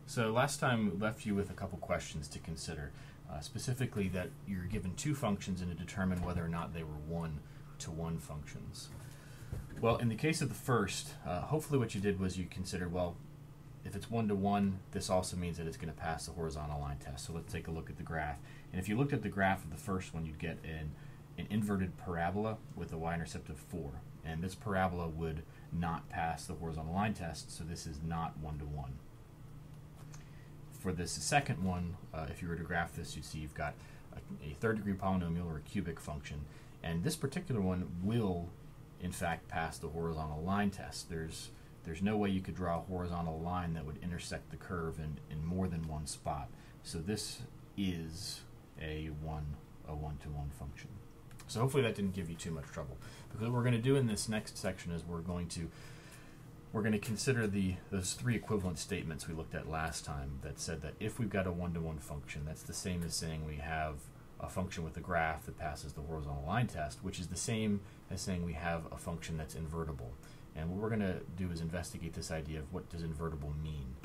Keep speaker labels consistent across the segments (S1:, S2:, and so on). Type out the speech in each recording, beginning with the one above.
S1: So last time we left you with a couple questions to consider, specifically that you're given two functions and to determine whether or not they were one-to-one functions. Well, in the case of the first, hopefully what you did was you considered, well, if it's one-to-one, this also means that it's going to pass the horizontal line test. So let's take a look at the graph. And if you looked at the graph of the first one, you'd get an inverted parabola with a y-intercept of 4. And this parabola would not pass the horizontal line test, so this is not one-to-one. For this second one, if you were to graph this, you'd see you've got a third-degree polynomial or a cubic function. And this particular one will, in fact, pass the horizontal line test. There's no way you could draw a horizontal line that would intersect the curve in more than one spot. So this is a one-to-one function. So hopefully that didn't give you too much trouble. Because what we're going to do in this next section is we're going to consider those three equivalent statements we looked at last time that said that if we've got a one-to-one function, that's the same as saying we have a function with a graph that passes the horizontal line test, which is the same as saying we have a function that's invertible. And what we're going to do is investigate this idea of what does invertible mean.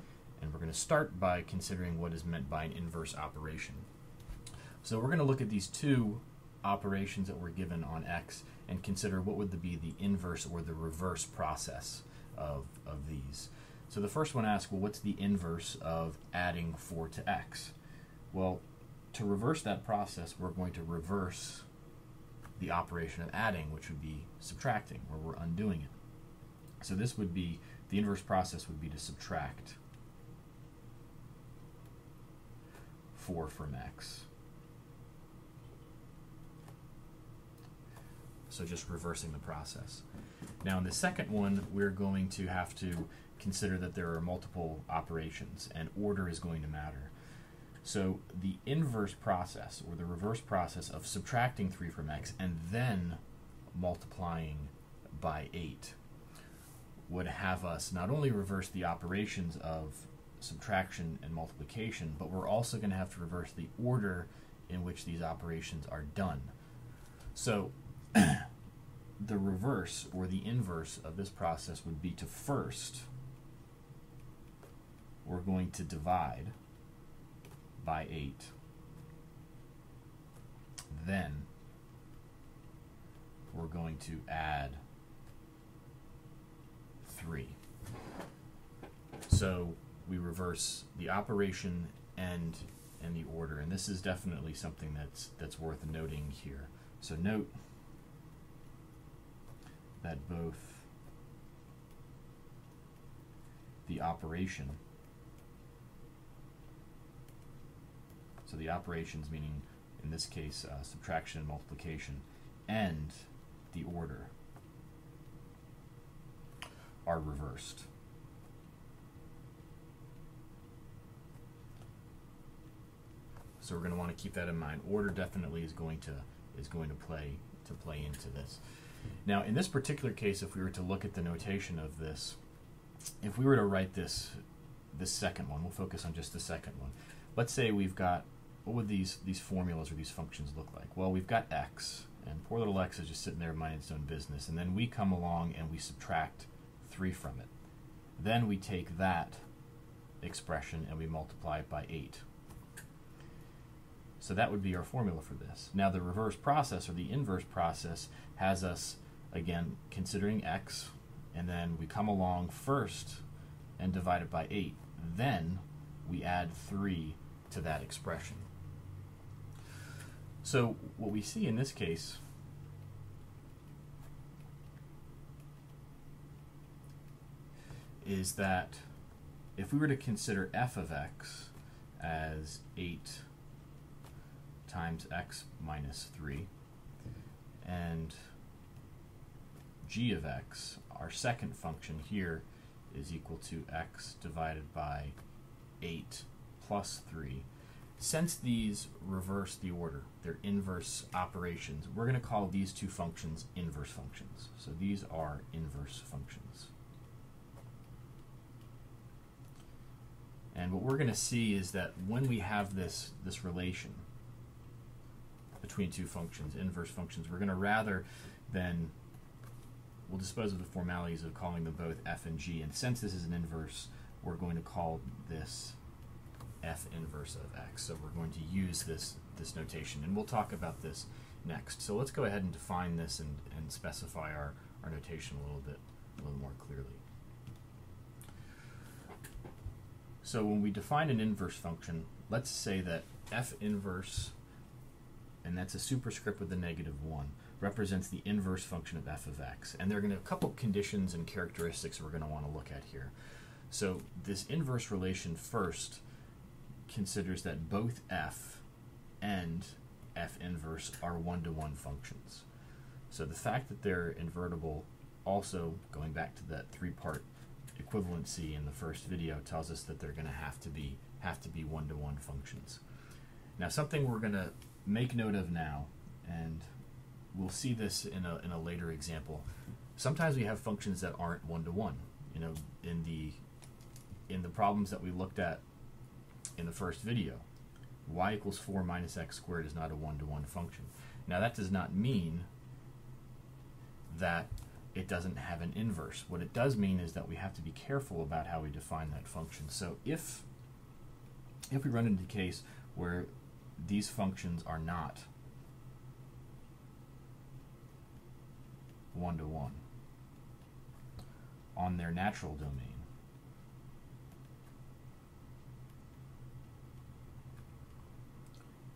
S1: And we're going to start by considering what is meant by an inverse operation. So we're going to look at these two operations that were given on x and consider what would be the inverse or the reverse process of these. So the first one asks, well, what's the inverse of adding 4 to x? Well, to reverse that process, we're going to reverse the operation of adding, which would be subtracting, where we're undoing it. So this would be, the inverse process would be to subtract 4 from x. So just reversing the process. Now in the second one, we're going to have to consider that there are multiple operations, and order is going to matter. So the inverse process, or the reverse process of subtracting 3 from x and then multiplying by 8, would have us not only reverse the operations of subtraction and multiplication, but we're also going to have to reverse the order in which these operations are done. So the reverse or the inverse of this process would be to first, we're going to divide by 8. Then we're going to add 3. So we reverse the operation and the order, and this is definitely something that's worth noting here. So note that both the operation, so the operations meaning in this case subtraction and multiplication, and the order are reversed. So we're going to want to keep that in mind. Order definitely is going to play into this. Now, in this particular case, if we were to look at the notation of this, if we were to write this second one, we'll focus on just the second one. Let's say we've got, what would these formulas or these functions look like? Well, we've got x, and poor little x is just sitting there minding its own business, and then we come along and we subtract 3 from it. Then we take that expression and we multiply it by 8. So that would be our formula for this. Now the reverse process or the inverse process has us, again, considering x, and then we come along first and divide it by 8. Then we add 3 to that expression. So what we see in this case is that if we were to consider f of x as 8 times x minus 3, and g of x, our second function here, is equal to x divided by 8 plus 3. Since these reverse the order, they're inverse operations, we're going to call these two functions inverse functions. So these are inverse functions. And what we're going to see is that when we have this relation between two functions, inverse functions, we're going to, rather than, we'll dispose of the formalities of calling them both f and g, and since this is an inverse, we're going to call this f inverse of x. So we're going to use this notation, and we'll talk about this next. So let's go ahead and define this and specify our notation a little more clearly. So when we define an inverse function, let's say that f inverse, and that's a superscript with a -1, represents the inverse function of f of x. And there are going to be a couple conditions and characteristics we're going to want to look at here. So this inverse relation first considers that both f and f inverse are one-to-one functions. So the fact that they're invertible, also going back to that three-part equivalency in the first video, tells us that they're going to have to be one-to-one functions. Now, something we're going to make note of now, and we'll see this in a later example. Sometimes we have functions that aren't one-to-one. You know, in the problems that we looked at in the first video, y equals 4 minus x squared is not a one-to-one function. Now, that does not mean that it doesn't have an inverse. What it does mean is that we have to be careful about how we define that function. So if we run into a case where these functions are not one-to-one on their natural domain,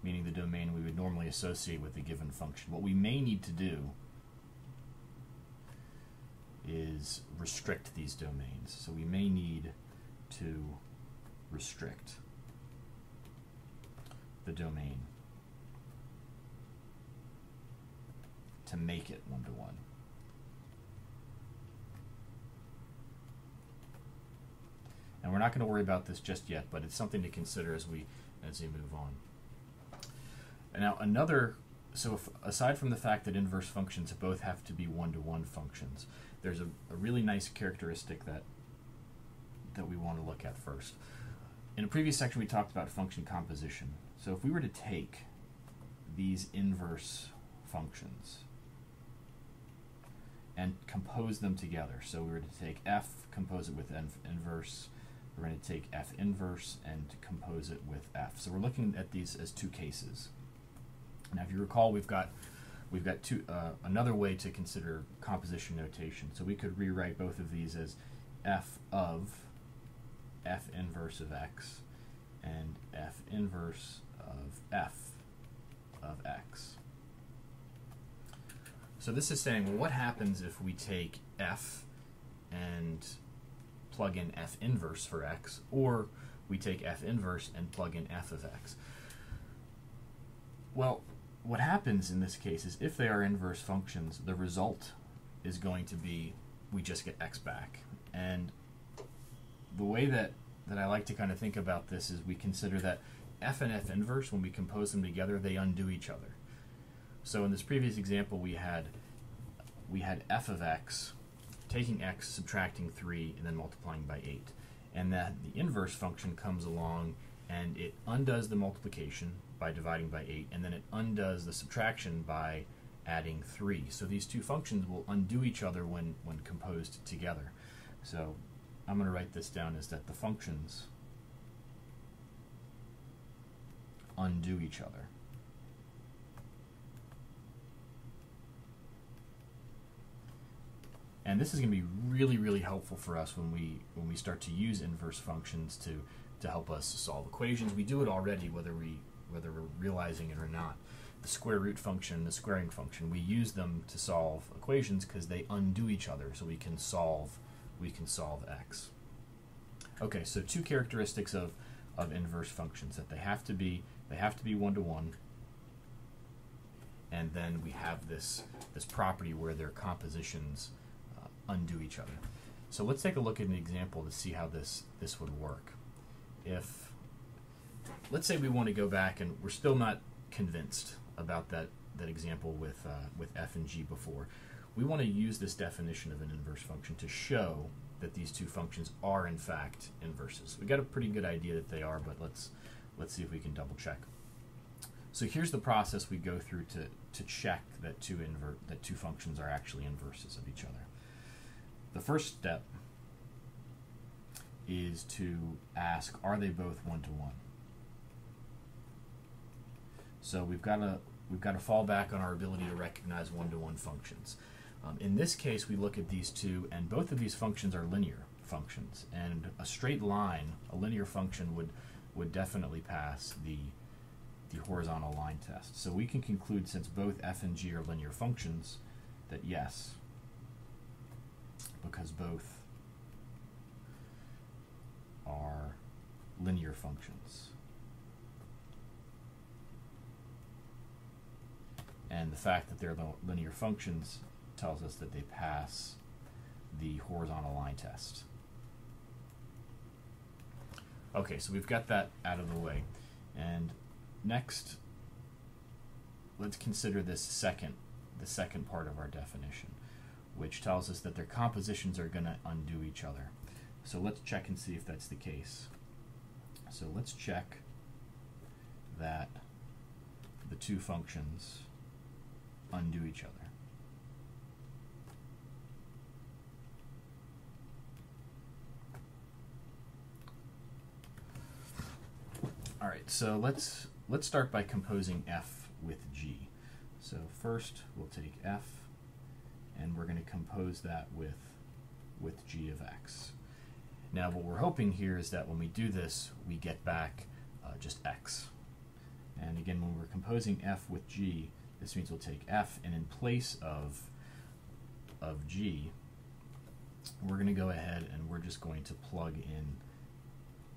S1: meaning the domain we would normally associate with a given function, what we may need to do is restrict these domains. So we may need to restrict the domain to make it one-to-one. And we're not going to worry about this just yet, but it's something to consider as we move on. And now aside from the fact that inverse functions both have to be one-to-one functions, there's a really nice characteristic that we want to look at first. In a previous section, we talked about function composition. So if we were to take these inverse functions and compose them together, so we were to take f, compose it with inverse, we're going to take f inverse and compose it with f. So we're looking at these as two cases. Now, if you recall, we've got another way to consider composition notation. So we could rewrite both of these as f of f inverse of x and f inverse of f of x. So this is saying, well, what happens if we take f and plug in f inverse for x, or we take f inverse and plug in f of x? Well, what happens in this case is if they are inverse functions, the result is going to be we just get x back. And the way that I like to kind of think about this is we consider that f and f inverse, when we compose them together, they undo each other. So in this previous example, we had f of x, taking x, subtracting 3, and then multiplying by 8. And that the inverse function comes along and it undoes the multiplication by dividing by 8, and then it undoes the subtraction by adding 3. So these two functions will undo each other when composed together. So I'm going to write this down as that the functions undo each other. And this is going to be really, really helpful for us when we start to use inverse functions to help us solve equations. We do it already, whether we're realizing it or not. The square root function, the squaring function, we use them to solve equations because they undo each other, so we can solve x. Okay, so two characteristics of inverse functions: that they have to be one-to-one, and then we have this property where their compositions undo each other. So let's take a look at an example to see how this would work. If, let's say we want to go back and we're still not convinced about that example with f and g before, we want to use this definition of an inverse function to show that these two functions are in fact inverses. We got a pretty good idea that they are, but let's see if we can double check. So here's the process we go through to check that two functions are actually inverses of each other. The first step is to ask, are they both one-to-one? So we've got to fall back on our ability to recognize one-to-one functions. In this case, we look at these two, and both of these functions are linear functions. And a straight line, a linear function, would definitely pass the horizontal line test. So we can conclude, since both f and g are linear functions, that yes, because both are linear functions. And the fact that they're linear functions tells us that they pass the horizontal line test. Okay, so we've got that out of the way. And next, let's consider the second part of our definition, which tells us that their compositions are going to undo each other. So let's check and see if that's the case. So let's check that the two functions undo each other. All right, so let's start by composing f with g. So first we'll take f, and we're going to compose that with g of x. Now what we're hoping here is that when we do this, we get back just x. And again, when we're composing f with g, this means we'll take f, and in place of g, we're going to go ahead and we're just going to plug in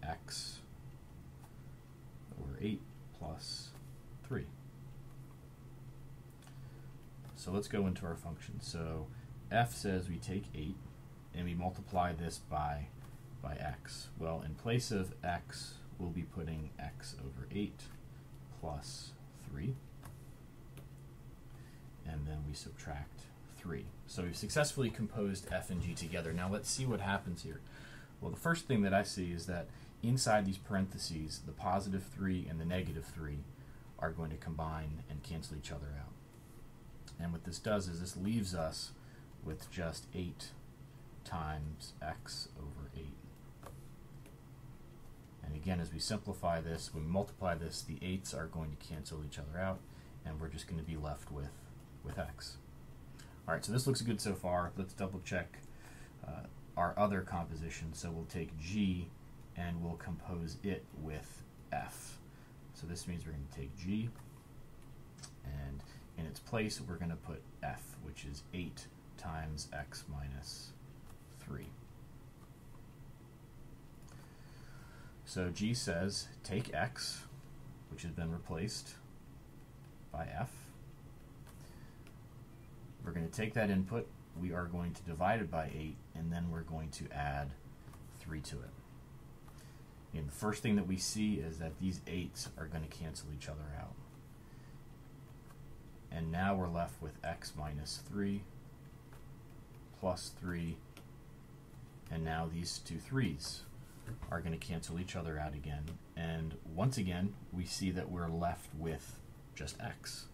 S1: x over 8 plus 3. So let's go into our function. So f says we take 8 and we multiply this by x. Well, in place of x, we'll be putting x over 8 plus 3. And then we subtract 3. So we've successfully composed f and g together. Now let's see what happens here. Well, the first thing that I see is that inside these parentheses, the positive 3 and the negative 3 are going to combine and cancel each other out. And what this does is this leaves us with just 8 times x over 8. And again, as we simplify this, when we multiply this, the 8's are going to cancel each other out, and we're just going to be left with x. All right, so this looks good so far. Let's double check our other composition. So we'll take g and we'll compose it with f. So this means we're going to take g, and in its place we're going to put f, which is 8 times x minus 3. So g says take x, which has been replaced by f. We're going to take that input, we are going to divide it by 8, and then we're going to add 3 to it. And the first thing that we see is that these 8's are going to cancel each other out. And now we're left with x minus 3 plus 3, and now these two 3's are going to cancel each other out again. And once again, we see that we're left with just x.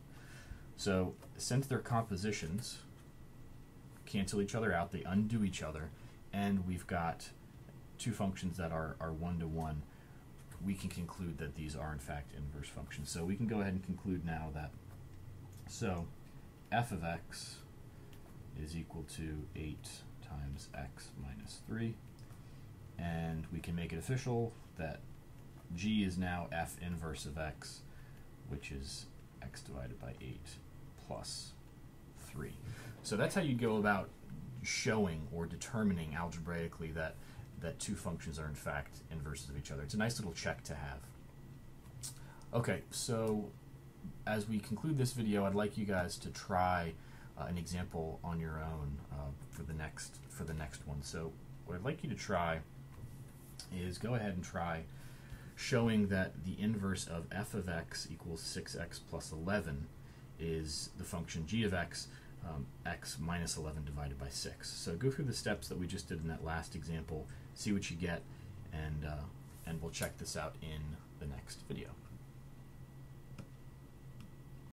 S1: So since their compositions cancel each other out, they undo each other, and we've got two functions that are one-to-one, we can conclude that these are in fact inverse functions. So we can go ahead and conclude now that f of x is equal to 8 times x minus 3, and we can make it official that g is now f inverse of x, which is x divided by 8 plus 3. So that's how you go about showing or determining algebraically that two functions are in fact inverses of each other. It's a nice little check to have. Okay, so as we conclude this video, I'd like you guys to try an example on your own for the next one. So what I'd like you to try is go ahead and try showing that the inverse of f of x equals 6x plus 11 is the function g of x, x minus 11 divided by 6. So go through the steps that we just did in that last example, see what you get, and we'll check this out in the next video.